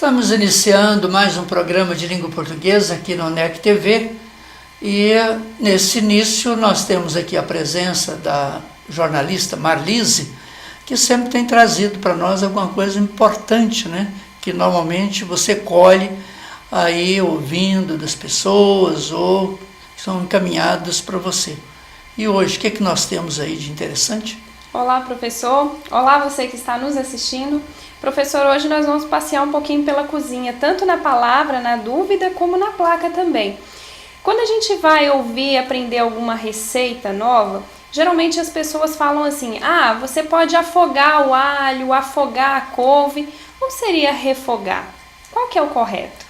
Estamos iniciando mais um programa de língua portuguesa aqui no UNEC TV e nesse início nós temos aqui a presença da jornalista Marlise, que sempre tem trazido para nós alguma coisa importante, né? Que normalmente você colhe aí ouvindo das pessoas ou que são encaminhadas para você. E hoje, o que é que nós temos aí de interessante? Olá, professor. Olá, você que está nos assistindo. Professor, hoje nós vamos passear um pouquinho pela cozinha, tanto na palavra, na dúvida, como na placa também. Quando a gente vai ouvir e aprender alguma receita nova, geralmente as pessoas falam assim: ah, você pode afogar o alho, afogar a couve, ou seria refogar? Qual que é o correto?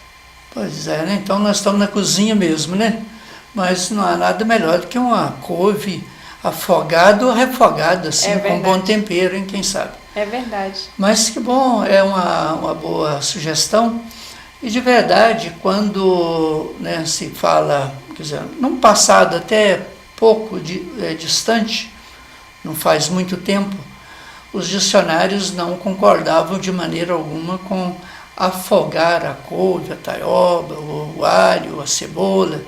Pois é, né? Então nós estamos na cozinha mesmo, né? Mas não há nada melhor do que uma couve afogada ou refogada, assim, com bom tempero, hein? Quem sabe? É verdade. Mas que bom, é uma boa sugestão. E de verdade, quando se fala, quer dizer, num passado até pouco distante, não faz muito tempo, os dicionários não concordavam de maneira alguma com afogar a couve, a taioba, o alho, a cebola,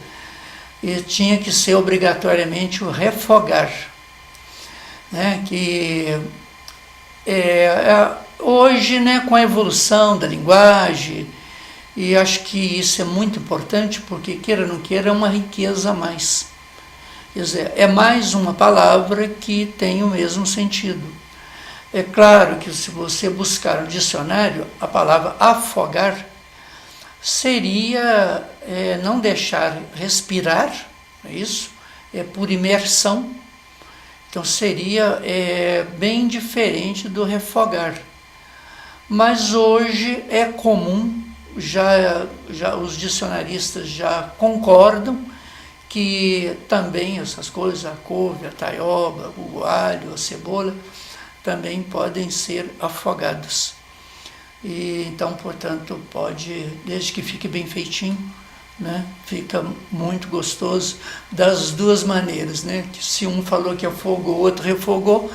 e tinha que ser obrigatoriamente o refogar, né? Que hoje, né, com a evolução da linguagem, e acho que isso é muito importante, porque queira ou não queira, é uma riqueza a mais. Quer dizer, é mais uma palavra que tem o mesmo sentido. É claro que se você buscar no dicionário, a palavra afogar seria não deixar respirar, é isso? É por imersão. Então seria bem diferente do refogar. Mas hoje é comum, já os dicionaristas já concordam que também essas coisas, a couve, a taioba, o alho, a cebola, também podem ser afogados. E então, portanto, pode, desde que fique bem feitinho, né, fica muito gostoso das duas maneiras, né? Que se um falou que afogou, o outro refogou,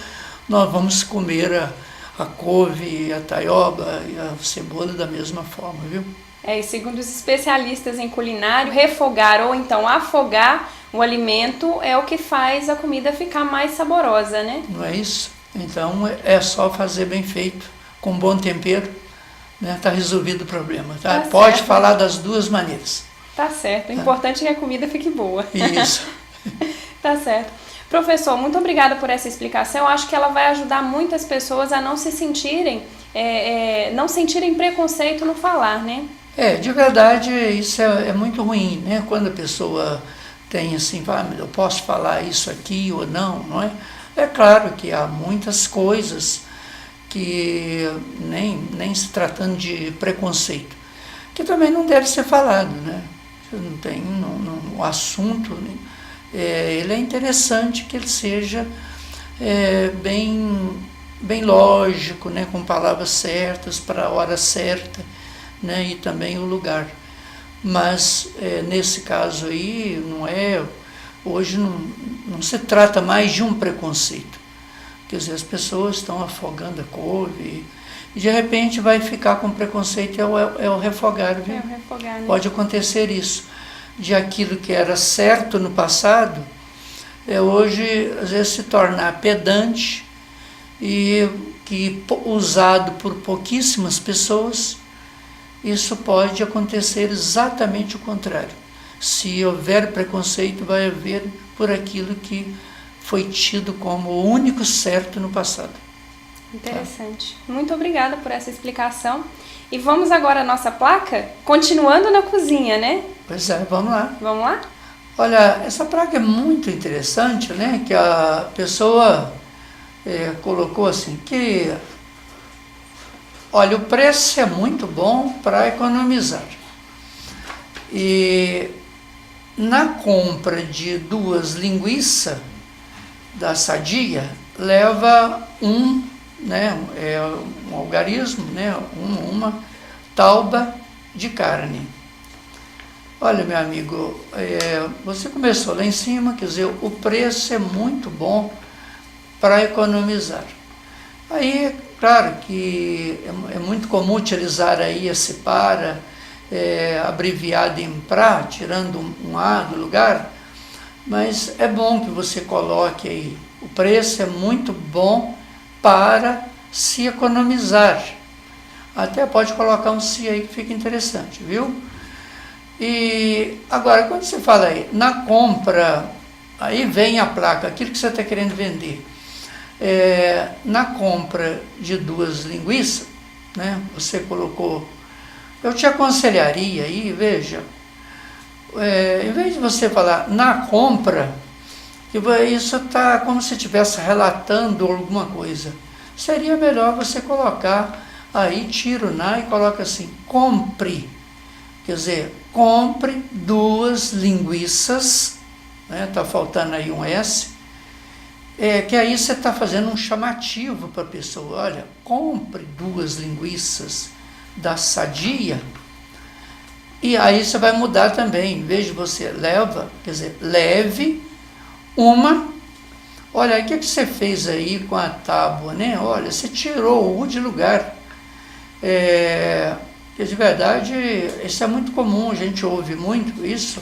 nós vamos comer a couve, a taioba e a cebola da mesma forma, viu? E segundo os especialistas em culinária, refogar ou então afogar o alimento é o que faz a comida ficar mais saborosa, né? Não é isso? Então é só fazer bem feito, com bom tempero, né? Tá resolvido o problema, tá? Pode certo, falar das duas maneiras. Tá certo, o importante é que a comida fique boa. Isso. Tá certo. Professor, muito obrigada por essa explicação. Eu acho que ela vai ajudar muitas pessoas a não se sentirem, não sentirem preconceito no falar, né? De verdade, isso é muito ruim, né? Quando a pessoa tem assim, eu posso falar isso aqui ou não, não é? É claro que há muitas coisas que, nem se tratando de preconceito, que também não deve ser falado, né? Não tem no assunto, né? Ele é interessante que ele seja bem lógico, né? Com palavras certas, para a hora certa, né? E também o lugar. Mas nesse caso aí, hoje não se trata mais de um preconceito. Quer dizer, as pessoas estão afogando a couve e de repente vai ficar com preconceito, é o refogar, viu? É o refogar, né? Pode acontecer isso, de aquilo que era certo no passado, hoje às vezes se tornar pedante e que usado por pouquíssimas pessoas, isso pode acontecer exatamente o contrário. Se houver preconceito, vai haver por aquilo que foi tido como o único certo no passado. Interessante. Muito obrigada por essa explicação. E vamos agora à nossa placa, continuando na cozinha, né? Pois é, vamos lá. Vamos lá? Olha, essa placa é muito interessante, né? Que a pessoa colocou assim, que olha, o preço é muito bom para economizar. E na compra de 2 linguiças da Sadia, leva um algarismo, né? Uma tauba de carne. Olha, meu amigo, você começou lá em cima, quer dizer, o preço é muito bom para economizar. Aí claro que é muito comum utilizar aí esse para, abreviado em pra, tirando um A do lugar, mas é bom que você coloque aí. O preço é muito bom para se economizar. Até pode colocar um se aí que fica interessante, viu? E agora, quando você fala aí, na compra, aí vem a placa, aquilo que você está querendo vender. Na compra de 2 linguiças, né, você colocou, eu te aconselharia aí, veja, em vez de você falar na compra, isso está como se estivesse relatando alguma coisa. Seria melhor você colocar aí, tira o na e coloca assim, compre. Quer dizer, compre 2 linguiças, né, tá faltando aí um S, que aí você está fazendo um chamativo para a pessoa. Olha, compre 2 linguiças da Sadia. E aí você vai mudar também, em vez de você leva, quer dizer, leve uma. Olha, aí o que você fez aí com a tábua, né? Olha, você tirou o U de lugar. Que de verdade, isso é muito comum, a gente ouve muito isso,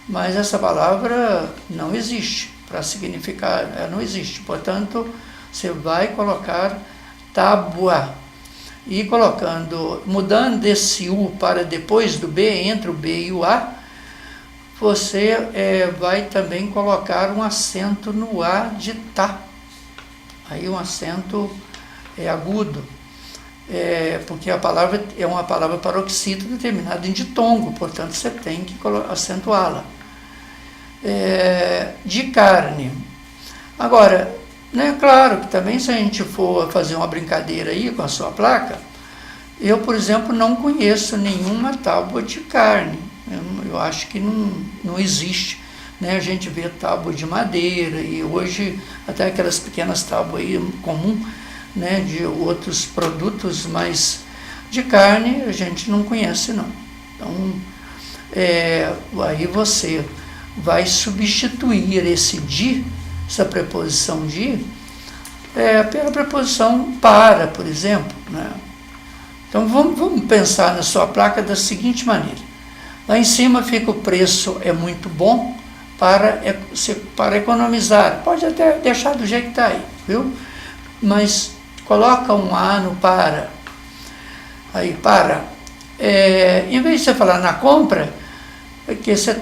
mas essa palavra não existe, para significar, ela não existe. Portanto, você vai colocar tábua, e colocando, mudando desse U para depois do B, entre o B e o A, você vai também colocar um acento no A de tá, aí um acento agudo. Porque a palavra é uma palavra paroxítona terminada em ditongo, portanto você tem que acentuá-la. De carne. Agora, né, claro que também se a gente for fazer uma brincadeira aí com a sua placa, eu, por exemplo, não conheço nenhuma tábua de carne. Eu acho que não existe. Né? A gente vê tábua de madeira e hoje até aquelas pequenas tábuas aí comum, né, de outros produtos, mas de carne a gente não conhece não. Então, aí você vai substituir esse de, essa preposição de, pela preposição para, por exemplo. Né? Então vamos pensar na sua placa da seguinte maneira. Lá em cima fica o preço é muito bom para economizar. Pode até deixar do jeito que está aí, viu? Mas coloca um A no para. Aí, para. Em vez de você falar na compra, que você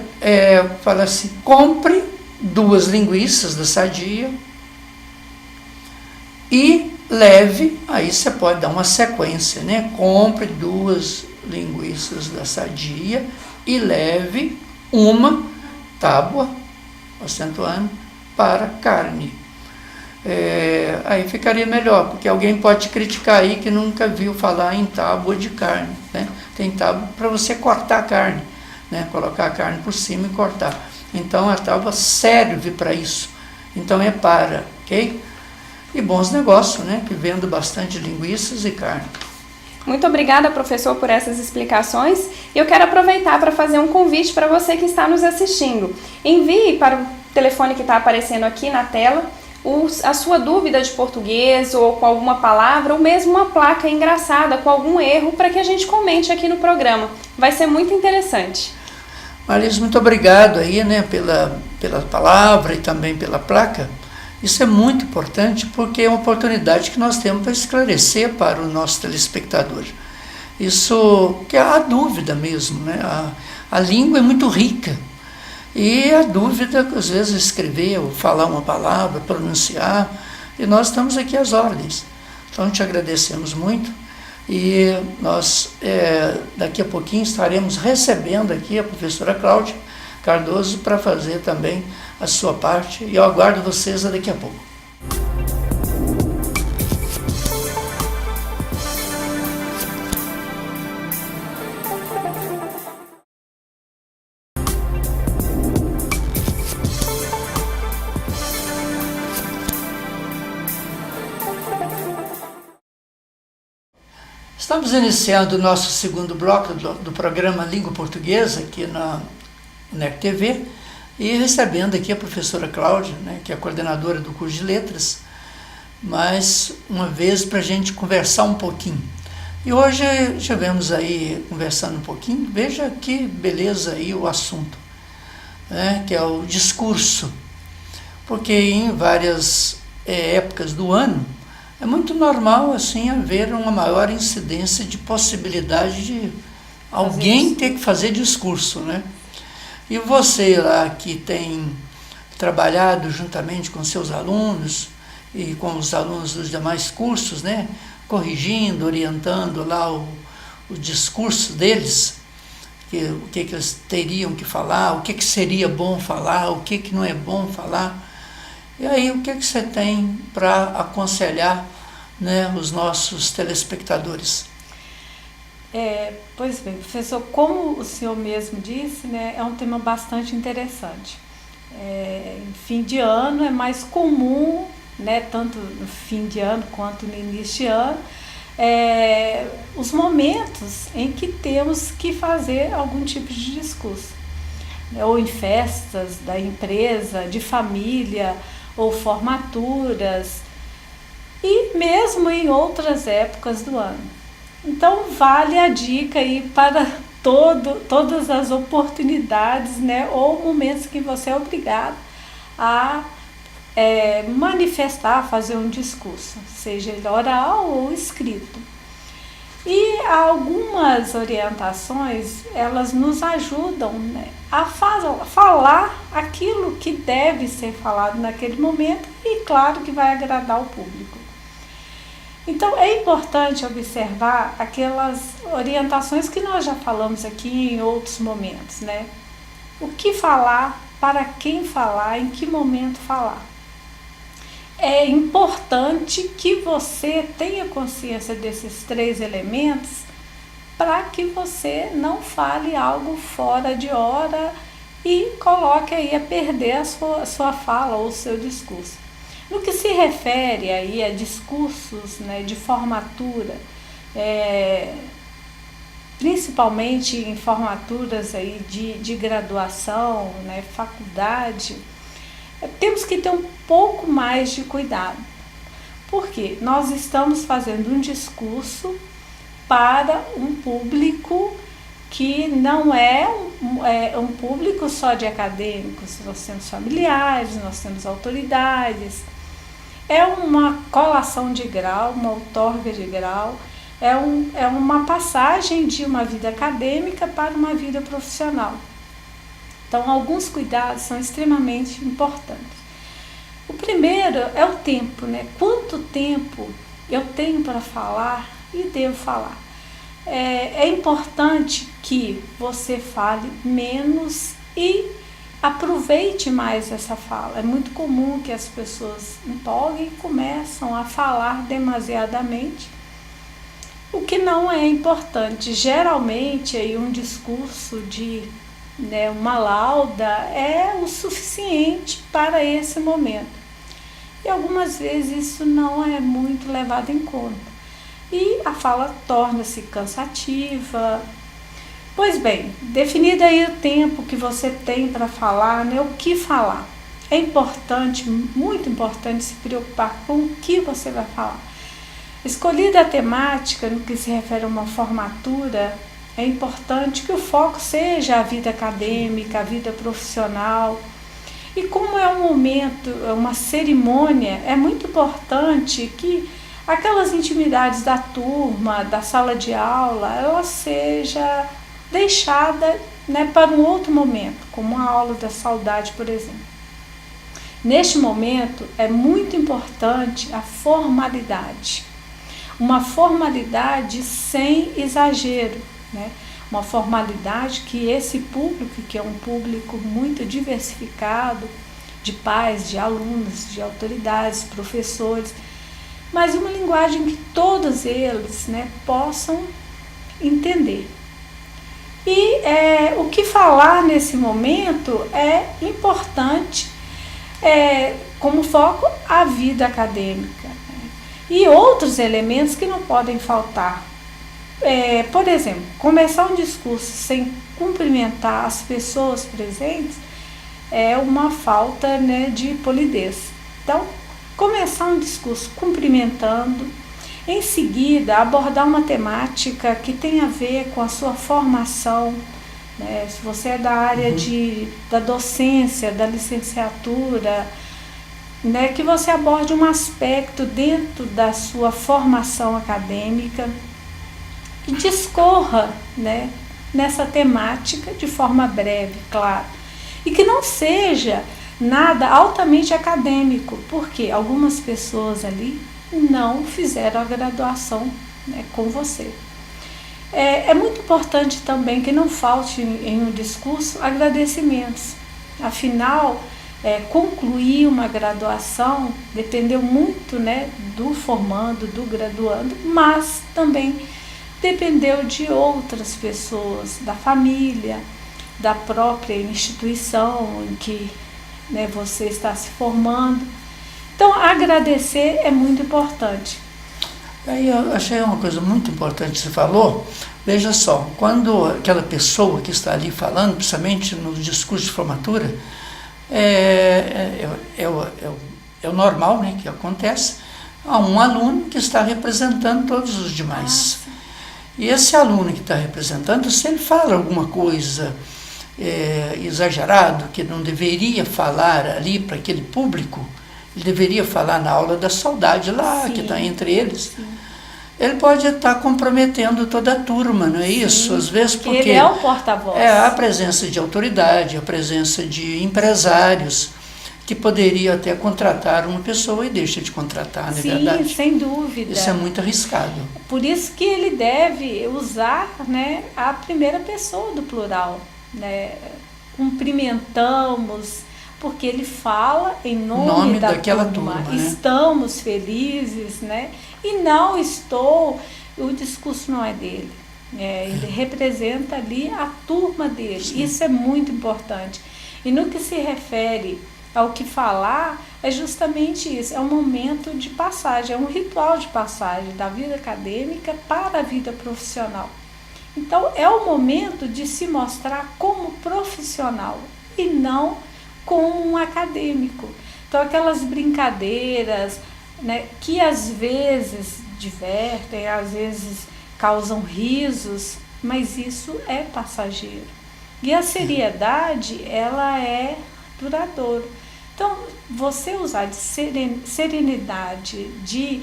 fala assim, compre 2 linguiças da Sadia e leve, aí você pode dar uma sequência, né? Compre 2 linguiças da Sadia e leve uma tábua, acentuando, para carne. Aí ficaria melhor, porque alguém pode te criticar aí que nunca viu falar em tábua de carne, né? Tem tábua para você cortar a carne, né? Colocar a carne por cima e cortar. Então a tábua serve para isso. Então é para, ok? E bons negócios, né? Que vendo bastante linguiças e carne. Muito obrigada, professor, por essas explicações. Eu quero aproveitar para fazer um convite para você que está nos assistindo. Envie para o telefone que está aparecendo aqui na tela a sua dúvida de português ou com alguma palavra, ou mesmo uma placa engraçada com algum erro, para que a gente comente aqui no programa. Vai ser muito interessante. Marisa, muito obrigado aí, né, pela palavra e também pela placa. Isso é muito importante porque é uma oportunidade que nós temos para esclarecer para o nosso telespectador. Isso que é a dúvida mesmo, né? A língua é muito rica. E a dúvida, às vezes, escrever ou falar uma palavra, pronunciar, e nós estamos aqui às ordens. Então, te agradecemos muito e nós, daqui a pouquinho, estaremos recebendo aqui a professora Cláudia Cardoso para fazer também a sua parte, e eu aguardo vocês daqui a pouco. Estamos iniciando o nosso segundo bloco do programa Língua Portuguesa aqui na UNEC TV e recebendo aqui a professora Cláudia, né, que é a coordenadora do curso de letras, mais uma vez para a gente conversar um pouquinho. E hoje estivemos aí conversando um pouquinho, veja que beleza aí o assunto, né, que é o discurso. Porque em várias épocas do ano é muito normal assim haver uma maior incidência de possibilidade de alguém ter que fazer discurso, né? E você lá que tem trabalhado juntamente com seus alunos e com os alunos dos demais cursos, né, corrigindo, orientando lá o discurso deles, o que eles teriam que falar, o que seria bom falar, o que não é bom falar. E aí, o que você tem para aconselhar, né, os nossos telespectadores? Pois bem, professor, como o senhor mesmo disse, né, é um tema bastante interessante. Em fim de ano é mais comum, né, tanto no fim de ano quanto no início de ano, os momentos em que temos que fazer algum tipo de discurso, né, ou em festas da empresa, de família, ou formaturas, e mesmo em outras épocas do ano. Então vale a dica aí para todas as oportunidades, né, ou momentos que você é obrigado a manifestar, fazer um discurso, seja ele oral ou escrito. E algumas orientações, elas nos ajudam, né, a falar aquilo que deve ser falado naquele momento e, claro, que vai agradar o público. Então, é importante observar aquelas orientações que nós já falamos aqui em outros momentos, né? O que falar, para quem falar, em que momento falar. É importante que você tenha consciência desses 3 elementos para que você não fale algo fora de hora e coloque aí a perder a sua fala ou o seu discurso. No que se refere aí a discursos, né, de formatura, principalmente em formaturas aí de graduação, né, faculdade, temos que ter um pouco mais de cuidado, porque nós estamos fazendo um discurso para um público que não é um público só de acadêmicos. Nós temos familiares, nós temos autoridades, é uma colação de grau, uma outorga de grau, é uma passagem de uma vida acadêmica para uma vida profissional. Então, alguns cuidados são extremamente importantes. O primeiro é o tempo, né? Quanto tempo eu tenho para falar e devo falar? É importante que você fale menos e aproveite mais essa fala. É muito comum que as pessoas empolguem e começam a falar demasiadamente, o que não é importante. Geralmente, aí, um discurso de uma lauda é o suficiente para esse momento. E algumas vezes isso não é muito levado em conta. E a fala torna-se cansativa. Pois bem, definido aí o tempo que você tem para falar, né, o que falar. É importante, muito importante, se preocupar com o que você vai falar. Escolhida a temática no que se refere a uma formatura, é importante que o foco seja a vida acadêmica, a vida profissional. E como é um momento, é uma cerimônia, é muito importante que aquelas intimidades da turma, da sala de aula, ela seja deixada, né, para um outro momento, como a aula da saudade, por exemplo. Neste momento, é muito importante a formalidade. Uma formalidade sem exagero, né? Uma formalidade que esse público, que é um público muito diversificado, de pais, de alunos, de autoridades, professores, mas uma linguagem que todos eles, né, possam entender. E o que falar nesse momento é importante, como foco, a vida acadêmica, né? E outros elementos que não podem faltar. Por exemplo, começar um discurso sem cumprimentar as pessoas presentes é uma falta, né, de polidez. Então, começar um discurso cumprimentando, em seguida abordar uma temática que tem a ver com a sua formação, né? Se você é da área da docência, da licenciatura, né? Que você aborde um aspecto dentro da sua formação acadêmica e discorra, né, nessa temática de forma breve, claro. E que não seja nada altamente acadêmico, porque algumas pessoas ali não fizeram a graduação, né, com você. É muito importante também que não falte em um discurso agradecimentos. Afinal, concluir uma graduação dependeu muito, né, do formando, do graduando, mas também dependeu de outras pessoas, da família, da própria instituição em que, né, você está se formando. Então, agradecer é muito importante. Aí eu achei uma coisa muito importante que você falou. Veja só, quando aquela pessoa que está ali falando, principalmente no discurso de formatura, é o normal, né, que acontece, há um aluno que está representando todos os demais. E esse aluno que está representando, se ele fala alguma coisa exagerado, que não deveria falar ali para aquele público, ele deveria falar na aula da saudade lá, sim, que está entre eles. Sim. Ele pode estar comprometendo toda a turma, não é isso? Às vezes porque ele é o porta-voz. A presença de autoridade, a presença de empresários que poderia até contratar uma pessoa e deixa de contratar, não é verdade? Sim, sem dúvida. Isso é muito arriscado. Por isso que ele deve usar, né, a primeira pessoa do plural, né? Cumprimentamos, porque ele fala em nome daquela turma, né? Estamos felizes, né? E não estou, o discurso não é dele, ele representa ali a turma dele. Sim. Isso é muito importante. E no que se refere ao que falar, é justamente isso, é um momento de passagem, é um ritual de passagem da vida acadêmica para a vida profissional. Então, é o momento de se mostrar como profissional e não como um acadêmico. Então, aquelas brincadeiras, né, que às vezes divertem, às vezes causam risos, mas isso é passageiro. E a seriedade, ela é duradoura. Então, você usar de serenidade, de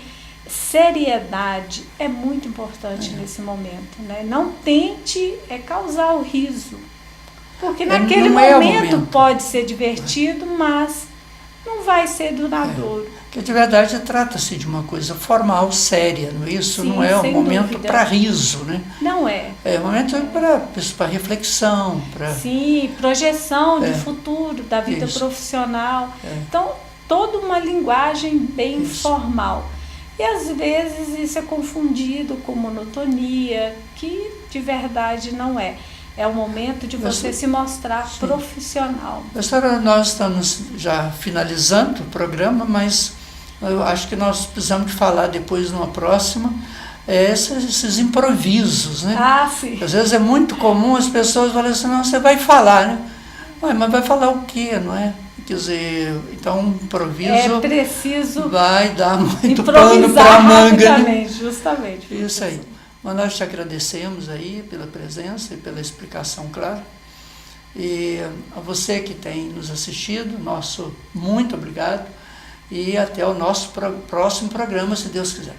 seriedade é muito importante nesse momento, né? Não tente causar o riso, porque naquele momento pode ser divertido, mas não vai ser duradouro. Porque de verdade trata-se de uma coisa formal, séria, não é isso? Sim, não é um momento para riso, né? Não é. É um momento para reflexão, para... Sim, projeção de futuro, da vida profissional. Então, toda uma linguagem bem formal. E às vezes isso é confundido com monotonia, que de verdade não é. É o momento de você se mostrar profissional. Professora, nós estamos já finalizando o programa, mas eu acho que nós precisamos falar depois numa próxima, esses improvisos, né? Sim. Às vezes é muito comum as pessoas falarem assim, não, você vai falar, né? Mas vai falar o quê, não é? Quer dizer, então um improviso é preciso vai dar muito pano para a manga. Né? Justamente. Isso aí. Mas nós te agradecemos aí pela presença e pela explicação clara. E a você que tem nos assistido, nosso muito obrigado. E até o nosso próximo programa, se Deus quiser.